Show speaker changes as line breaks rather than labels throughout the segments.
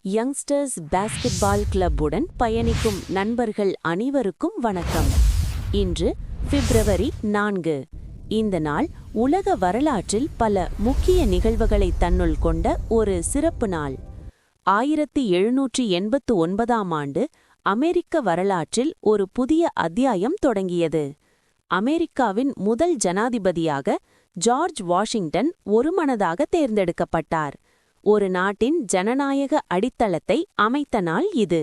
Youngsters basketball கிளப்புடன் பயணிக்கும் நண்பர்கள் அனைவருக்கும் வணக்கம். இன்று பிப்ரவரி 4. இந்த நாள் உலக வரலாற்றில் பல முக்கிய நிகழ்வுகளை தன்னுள் கொண்ட ஒரு சிறப்பு நாள். 1789ஆம் ஆண்டு அமெரிக்க வரலாற்றில் ஒரு புதிய அத்தியாயம் தொடங்கியது. அமெரிக்காவின் முதல் ஜனாதிபதியாக ஜார்ஜ் வாஷிங்டன் ஒருமனதாக தேர்ந்தெடுக்கப்பட்டார். ஒரு நாட்டின் ஜனநாயக அடித்தளத்தை அமைத்த நாள் இது.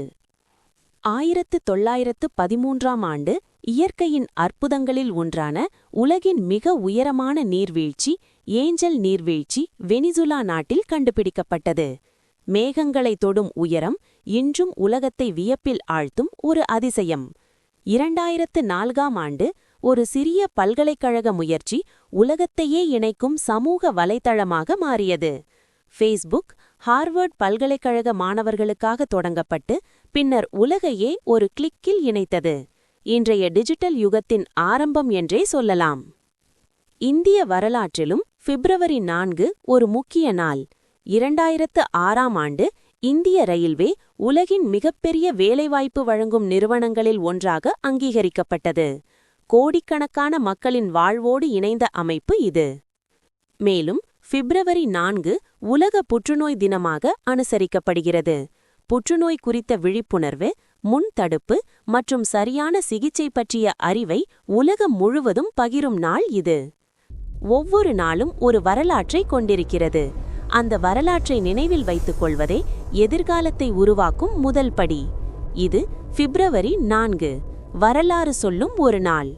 1913ஆம் ஆண்டு இயற்கையின் அற்புதங்களில் ஒன்றான உலகின் மிக உயரமான நீர்வீழ்ச்சி ஏஞ்சல் நீர்வீழ்ச்சி வெனிசுலா நாட்டில் கண்டுபிடிக்கப்பட்டது. மேகங்களை தொடும் உயரம் இன்றும் உலகத்தை வியப்பில் ஆழ்த்தும் ஒரு அதிசயம். 2004ஆம் ஆண்டு ஒரு சிறிய பல்கலைக்கழக முயற்சி உலகத்தையே இணைக்கும் சமூக வலைத்தளமாக மாறியது. ஃபேஸ்புக் ஹார்வர்ட் பல்கலைக்கழக மாணவர்களுக்காக தொடங்கப்பட்டு பின்னர் உலகையே ஒரு கிளிக்கில் இணைத்தது. இன்றைய டிஜிட்டல் யுகத்தின் ஆரம்பம் என்றே சொல்லலாம். இந்திய வரலாற்றிலும் பிப்ரவரி 4 ஒரு முக்கிய நாள். 2006ஆம் ஆண்டு இந்திய ரயில்வே உலகின் மிகப்பெரிய வேலைவாய்ப்பு வழங்கும் நிறுவனங்களில் ஒன்றாக அங்கீகரிக்கப்பட்டது. கோடிக்கணக்கான மக்களின் வாழ்வோடு இணைந்த அமைப்பு இது. மேலும் பிப்ரவரி 4 உலக புற்றுநோய் தினமாக அனுசரிக்கப்படுகிறது. புற்றுநோய் குறித்த விழிப்புணர்வு, முன் தடுப்பு மற்றும் சரியான சிகிச்சை பற்றிய அறிவை உலகம் முழுவதும் பகிரும் நாள் இது. ஒவ்வொரு நாளும் ஒரு வரலாற்றை கொண்டிருக்கிறது. அந்த வரலாற்றை நினைவில் வைத்துக் கொள்வதே எதிர்காலத்தை உருவாக்கும் முதல் படி. இது பிப்ரவரி 4 வரலாறு சொல்லும் ஒரு நாள்.